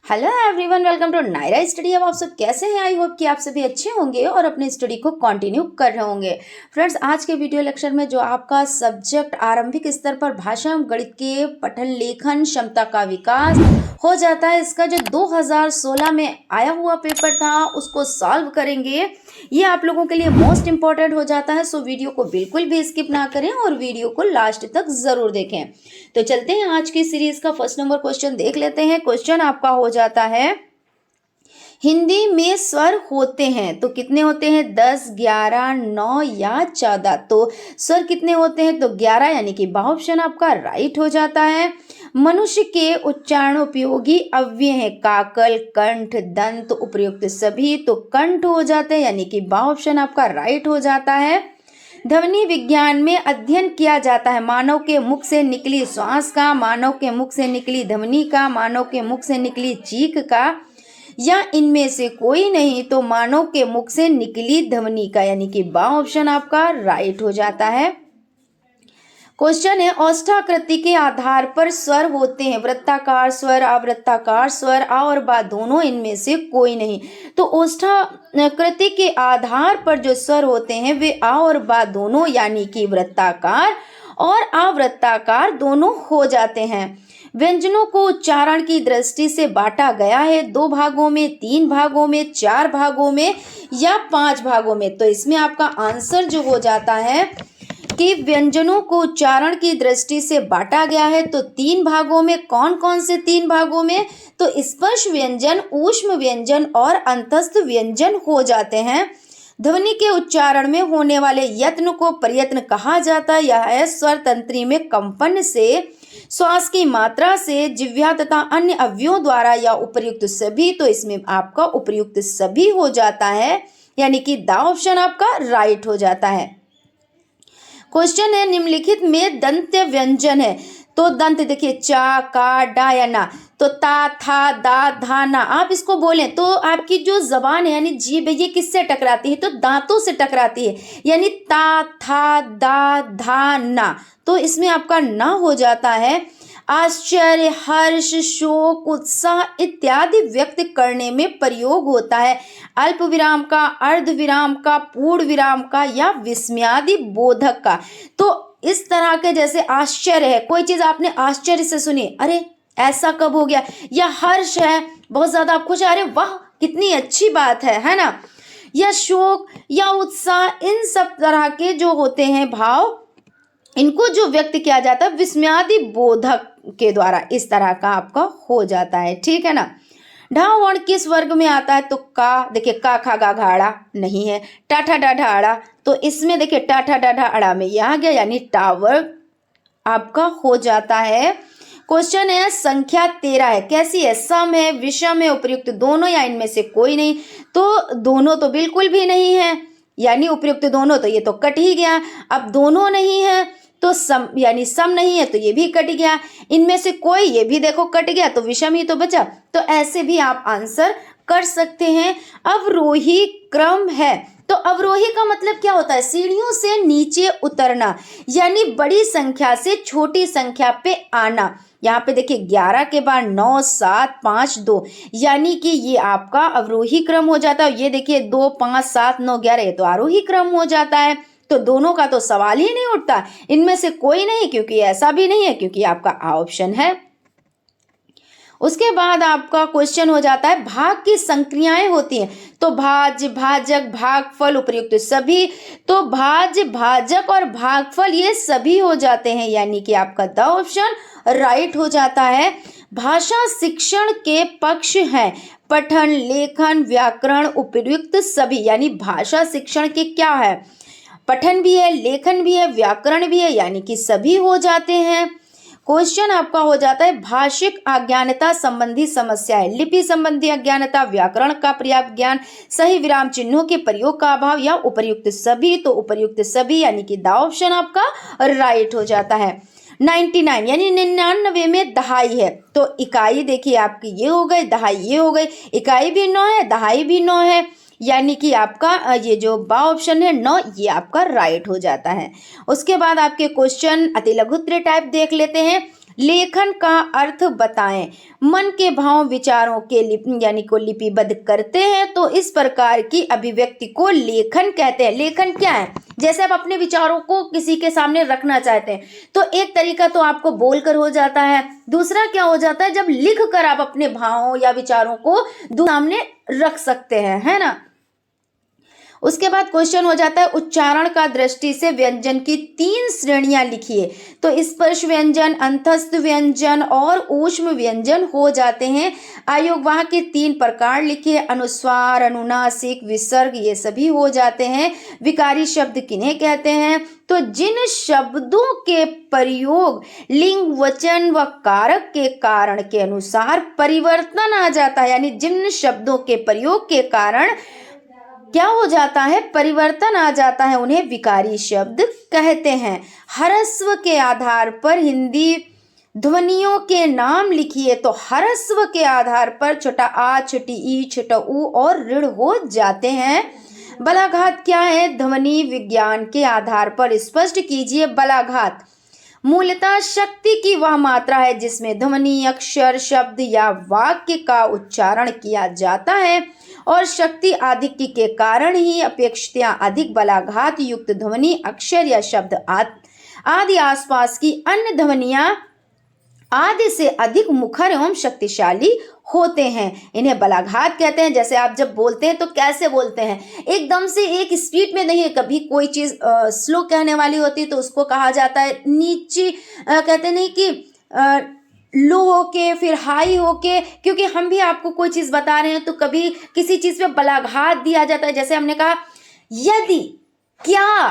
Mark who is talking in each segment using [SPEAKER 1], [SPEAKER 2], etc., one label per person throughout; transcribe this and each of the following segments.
[SPEAKER 1] Hello everyone, welcome to Nayra study. अब आप सब कैसे हैं? आई होप कि आप सभी अच्छे होंगे और अपने स्टडी को कंटिन्यू कर रहे होंगे। फ्रेंड्स, आज के वीडियो लेक्चर में जो आपका सब्जेक्ट आरंभिक स्तर पर भाषा एवं गणित के पठन लेखन क्षमता का विकास हो जाता है, इसका जो 2016 में आया हुआ पेपर था उसको सॉल्व करेंगे। ये आप लोगों के लिए मोस्ट इंपॉर्टेंट हो जाता है, सो वीडियो को बिल्कुल भी स्किप ना करें और वीडियो को लास्ट तक जरूर देखें। तो चलते हैं आज की सीरीज का फर्स्ट नंबर क्वेश्चन देख लेते हैं। क्वेश्चन आपका हो जाता है, हिंदी में स्वर होते हैं तो कितने होते हैं? 10, 11, 9 या 14। तो स्वर कितने होते हैं? तो 11, यानी कि बा ऑप्शन आपका राइट हो जाता है। मनुष्य के उच्चारण उपयोगी अव्यय है काकल, कंठ, दंत, उपर्युक्त सभी, तो कंठ हो जाते हैं, यानी कि बा ऑप्शन आपका राइट हो जाता है। ध्वनि विज्ञान में अध्ययन किया जाता है मानव के मुख से निकली श्वास का, मानव के मुख से निकली ध्वनि का, मानव के मुख से निकली चीख का, या इनमें से कोई नहीं तो मानव के मुख से निकली ध्वनि का, यानी कि बा ऑप्शन आपका राइट हो जाता है। क्वेश्चन है, औष्ठाकृति के आधार पर स्वर होते हैं वृत्ताकार स्वर, अवृत्ताकार स्वर, आ और बा दोनों, इनमें से कोई नहीं। तो औष्ठाकृति के आधार पर जो स्वर होते हैं वे आ और बा दोनों, यानी कि वृत्ताकार और अवृत्ताकार दोनों हो जाते हैं। व्यंजनों को उच्चारण की दृष्टि से बांटा गया है 2 भागों में, 3 भागों में, 4 भागों में या 5 भागों में। तो इसमें आपका आंसर जो हो जाता है कि व्यंजनों को उच्चारण की दृष्टि से बांटा गया है तो 3 भागों में। कौन कौन से 3 भागों में? तो स्पर्श व्यंजन, ऊष्म व्यंजन और अंतस्थ व्यंजन हो जाते हैं। ध्वनि के उच्चारण में होने वाले यत्न को प्रयत्न कहा जाता है। यह है स्वर तंत्री में कंपन से, श्वास की मात्रा से, जिह्वा तथा अन्य अवयवों द्वारा या उपर्युक्त सभी। तो इसमें आपका उपर्युक्त सभी हो जाता है, यानी कि दा ऑप्शन आपका राइट हो जाता है। क्वेश्चन है, निम्नलिखित में दंत्य व्यंजन है तो दंत देखिए चा, का, डा या ना, तो ता, था, दा, धा, ना। आप इसको बोलें तो आपकी जो जबान है यानी जीभ, ये किससे टकराती है? तो दांतों से टकराती है, यानी ता, था, दा, धा, ना। तो इसमें आपका ना हो जाता है। आश्चर्य, हर्ष, शोक, उत्साह इत्यादि व्यक्त करने में प्रयोग होता है अल्प विराम का, अर्ध विराम का, पूर्ण विराम का या विस्मयादि बोधक का। तो इस तरह के जैसे आश्चर्य है, कोई चीज आपने आश्चर्य से सुनी, अरे ऐसा कब हो गया, या हर्ष है, बहुत ज्यादा आप खुश, अरे वाह कितनी अच्छी बात है ना, या शोक या उत्साह, इन सब तरह के जो होते हैं भाव, इनको जो व्यक्त किया जाता है विस्मयादि बोधक के द्वारा, इस तरह का आपका हो जाता है। ठीक है ना। ढा वर्ण किस वर्ग में आता है? तो का, देखिए का, खा, गा, घाड़ा नहीं है। टा, ठा, डा, ढा, अड़ा, तो इसमें देखिए टा, ठा, डा, ढा, अड़ा में यह आ गया, यानी टा वर्ग आपका हो जाता है। क्वेश्चन है, संख्या 13 है, कैसी है? सम है, विषम है, उपर्युक्त दोनों या इनमें से कोई नहीं। तो दोनों तो बिल्कुल भी नहीं है, यानी उपर्युक्त दोनों, तो ये तो कट ही गया। अब दोनों नहीं है तो सम, यानी सम नहीं है तो ये भी कट गया। इनमें से कोई, ये भी देखो कट गया, तो विषम ही तो बचा। तो ऐसे भी आप आंसर कर सकते हैं। अवरोही क्रम है, तो अवरोही का मतलब क्या होता है? सीढ़ियों से नीचे उतरना, यानी बड़ी संख्या से छोटी संख्या पे आना। यहाँ पे देखिए 11 के बाद 9, 7, 5, 2, यानी कि ये आपका अवरोही क्रम हो जाता है। ये देखिए 2, 5, 7, 9, 11, ये तो आरोही क्रम हो जाता है। तो दोनों का तो सवाल ही नहीं उठता, इनमें से कोई नहीं, क्योंकि ऐसा भी नहीं है, क्योंकि आपका आ ऑप्शन है। उसके बाद आपका क्वेश्चन हो जाता है, भाग की संक्रियाएं होती हैं तो भाज्य, भाजक, भागफल, उपर्युक्त सभी। तो भाज्य, भाजक और भागफल ये सभी हो जाते हैं, यानी कि आपका द ऑप्शन राइट हो जाता है। भाषा शिक्षण के पक्ष हैं पठन, लेखन, व्याकरण, उपर्युक्त सभी, यानी भाषा शिक्षण के क्या है? पठन भी है, लेखन भी है, व्याकरण भी है, यानी कि सभी हो जाते हैं। क्वेश्चन आपका हो जाता है, भाषिक अज्ञानता संबंधी समस्या है, लिपि संबंधी अज्ञानता, व्याकरण का पर्याप्त ज्ञान, सही विराम चिन्हों के प्रयोग का अभाव या उपर्युक्त सभी। तो उपर्युक्त सभी, यानी कि द ऑप्शन आपका राइट हो जाता है। 99 यानी 99 में दहाई है, तो इकाई देखिए आपकी ये हो गई, दहाई ये हो गई, इकाई भी 9 है, दहाई भी 9 है, यानी कि आपका ये जो बा ऑप्शन है 9, ये आपका राइट हो जाता है। उसके बाद आपके क्वेश्चन अति लघुत्तरीय टाइप देख लेते हैं। लेखन का अर्थ बताएं। मन के भाव विचारों के यानी को लिपिबद्ध करते हैं तो इस प्रकार की अभिव्यक्ति को लेखन कहते हैं। लेखन क्या है? जैसे आप अपने विचारों को किसी के सामने रखना चाहते हैं तो एक तरीका तो आपको बोलकर हो जाता है, दूसरा क्या हो जाता है जब लिख कर आप अपने भावों या विचारों को सामने रख सकते हैं, है ना। उसके बाद क्वेश्चन हो जाता है उच्चारण का दृष्टि से व्यंजन की 3 श्रेणियां लिखिए। तो स्पर्श व्यंजन, अंतस्थ व्यंजन और ऊष्म व्यंजन हो जाते हैं। आयोगवाह के 3 प्रकार लिखिए, अनुस्वार, अनुनासिक, विसर्ग, ये सभी हो जाते हैं। विकारी शब्द किन्हें कहते हैं? तो जिन शब्दों के प्रयोग लिंग, वचन व कारक के कारण के अनुसार परिवर्तन आ जाता है, यानी जिन शब्दों के प्रयोग के कारण क्या हो जाता है, परिवर्तन आ जाता है, उन्हें विकारी शब्द कहते हैं। ह्रस्व के आधार पर हिंदी ध्वनियों के नाम लिखिए। तो ह्रस्व के आधार पर छोटा आ, छोटी ई, छोटा ऊ और ऋण हो जाते हैं। बलाघात क्या है? ध्वनि विज्ञान के आधार पर स्पष्ट कीजिए। बलाघात मूलतः शक्ति की वह मात्रा है जिसमें ध्वनि, अक्षर, शब्द या वाक्य का उच्चारण किया जाता है और शक्ति आधिक्य के कारण ही अपेक्षितया अधिक बलाघात युक्त ध्वनि, अक्षर या शब्द आदि आसपास की अन्य ध्वनियां आदि से अधिक मुखर एवं शक्तिशाली होते हैं। इन्हें बलाघात कहते हैं। जैसे आप जब बोलते हैं तो कैसे बोलते हैं? एकदम से एक स्पीड में नहीं है, कभी कोई चीज स्लो कहने वाली होती है तो उसको कहा जाता है नीचे, कहते नहीं कि लो होके फिर हाई होके, क्योंकि हम भी आपको कोई चीज बता रहे हैं तो कभी किसी चीज पे बलाघात दिया जाता है। जैसे हमने कहा यदि, क्या,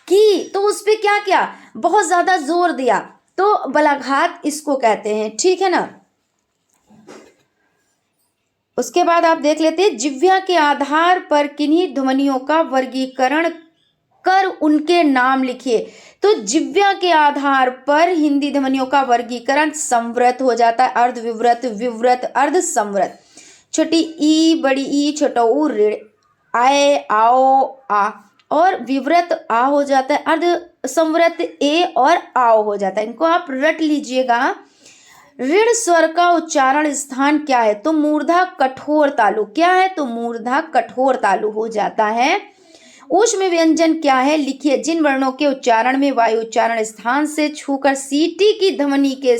[SPEAKER 1] कि, तो उस पे क्या किया? बहुत ज्यादा जोर दिया, तो बलाघात इसको कहते हैं, ठीक है ना। उसके बाद आप देख लेते हैं जिह्वा के आधार पर किन्हीं ध्वनियों का वर्गीकरण कर उनके नाम लिखिए। तो जिह्वा के आधार पर हिंदी ध्वनियों का वर्गीकरण संवृत हो जाता है, अर्धविवृत, विवृत, अर्ध संवृत। छोटी ई, बड़ी ई, छोटा ऊ, ऋण, आए, आओ, आ, और विवृत आ हो जाता है, अर्ध संवृत ए और आओ हो जाता है। इनको आप रट लीजिएगा। ऋण स्वर का उच्चारण स्थान क्या है? तो मूर्धा कठोर तालु। क्या है? तो मूर्धा कठोर तालु हो जाता है। ऊष्म व्यंजन क्या है? लिखिए। जिन वर्णों के उच्चारण में वायु उच्चारण स्थान से छूकर सीटी की ध्वनि के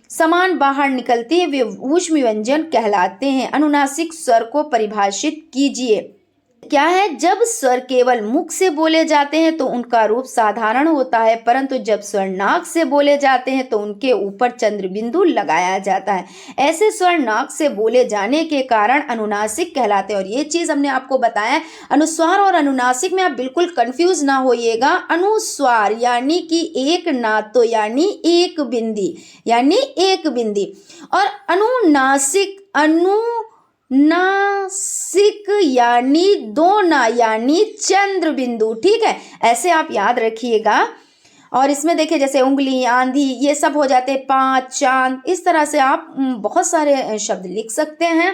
[SPEAKER 1] समान बाहर निकलती है वे ऊष्म व्यंजन कहलाते हैं। अनुनासिक स्वर को परिभाषित कीजिए। क्या है? जब स्वर केवल मुख से बोले जाते हैं तो उनका रूप साधारण होता है, परंतु जब स्वर नाक से बोले जाते हैं तो उनके ऊपर चंद्र बिंदु लगाया जाता है। ऐसे स्वर नाक से बोले जाने के कारण अनुनासिक कहलाते हैं। और ये चीज हमने आपको बताया, अनुस्वार और अनुनासिक में आप बिल्कुल कंफ्यूज ना होइएगा। अनुस्वार यानी कि एक नातो यानी एक बिंदी, यानी एक बिंदी, और अनुनासिक नासिक यानी दो ना यानी चंद्र बिंदु, ठीक है। ऐसे आप याद रखिएगा। और इसमें देखिए जैसे उंगली, आंधी, ये सब हो जाते हैं, पांच, चांद, इस तरह से आप बहुत सारे शब्द लिख सकते हैं।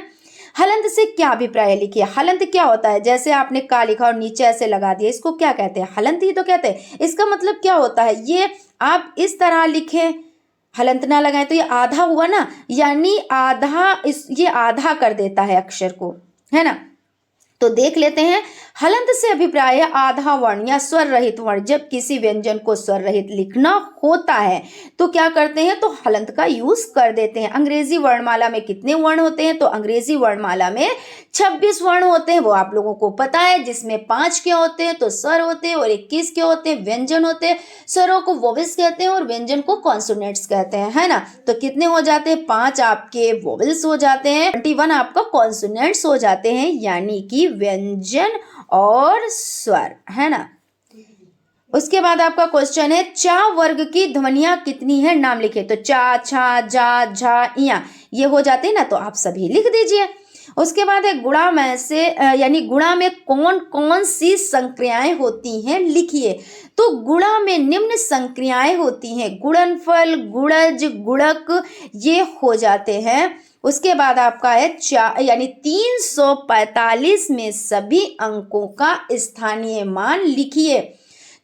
[SPEAKER 1] हलंत से क्या अभिप्राय लिखिए। हलंत क्या होता है? जैसे आपने का लिखा और नीचे ऐसे लगा दिया, इसको क्या कहते हैं? हलंत ही तो कहते हैं। इसका मतलब क्या होता है? ये आप इस तरह लिखें, हलंत ना लगाएं तो ये आधा हुआ ना, यानी आधा, ये आधा कर देता है अक्षर को, है ना। तो देख लेते हैं। हलंत से अभिप्राय आधा वर्ण या स्वर रहित वर्ण। जब किसी व्यंजन को स्वर रहित लिखना होता है तो क्या करते हैं? तो हलंत का यूज कर देते हैं। अंग्रेजी वर्णमाला में कितने वर्ण होते हैं? तो अंग्रेजी वर्णमाला में 26 वर्ण होते हैं, वो आप लोगों को पता है, जिसमें 5 क्या होते हैं? तो स्वर होते हैं, और 21 क्या होते हैं? व्यंजन होते हैं। स्वरों को वोवेल्स कहते हैं और व्यंजन को कॉन्सोनेंट्स कहते हैं, है ना। तो कितने हो जाते हैं? 5 आपके वोवेल्स हो जाते हैं, 21 आपका कॉन्सोनेंट्स हो जाते हैं, यानी कि व्यंजन और स्वर, है ना। उसके बाद आपका क्वेश्चन है चा वर्ग की ध्वनियां कितनी है? नाम लिखे। तो चा, छा, जा, झा, इया, ये हो जाते हैं ना, तो आप सभी लिख दीजिए। उसके बाद है गुणा में से यानी गुणा में कौन कौन सी संक्रियाएं होती हैं? लिखिए। तो गुणा में निम्न संक्रियाएं होती हैं, गुणनफल, गुणज, गुणक, ये हो जाते हैं। उसके बाद आपका है यानी 345 में सभी अंकों का स्थानीय मान लिखिए।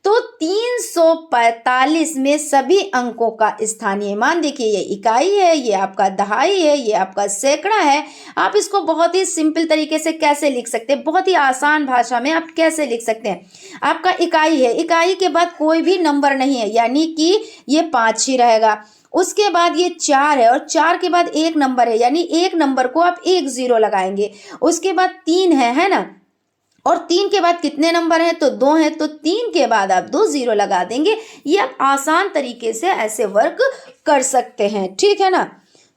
[SPEAKER 1] तो 345 में सभी अंकों का स्थानीय मान, देखिए ये इकाई है, ये आपका दहाई है, ये आपका सैकड़ा है। आप इसको बहुत ही सिंपल तरीके से कैसे लिख सकते हैं, बहुत ही आसान भाषा में आप कैसे लिख सकते हैं। आपका इकाई है, इकाई के बाद कोई भी नंबर नहीं है, यानी कि ये 5 ही रहेगा। उसके बाद ये 4 है और 4 के बाद एक नंबर है, यानी एक नंबर को आप 1 0 लगाएंगे। उसके बाद 3 है ना, और 3 के बाद कितने नंबर हैं, तो 2 हैं, तो 3 के बाद आप 2 0 लगा देंगे। ये आप आसान तरीके से ऐसे वर्क कर सकते हैं, ठीक है ना।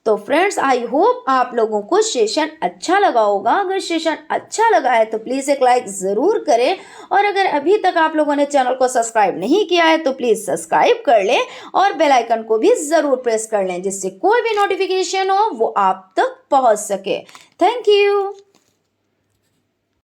[SPEAKER 1] तो फ्रेंड्स, आई होप आप लोगों को सेशन अच्छा लगा होगा। अगर सेशन अच्छा लगा है तो प्लीज़ एक लाइक ज़रूर करें, और अगर अभी तक आप लोगों ने चैनल को सब्सक्राइब नहीं किया है तो प्लीज़ सब्सक्राइब कर लें और बेल आइकन को भी ज़रूर प्रेस कर लें, जिससे कोई भी नोटिफिकेशन हो वो आप तक पहुंच सके। Thank you.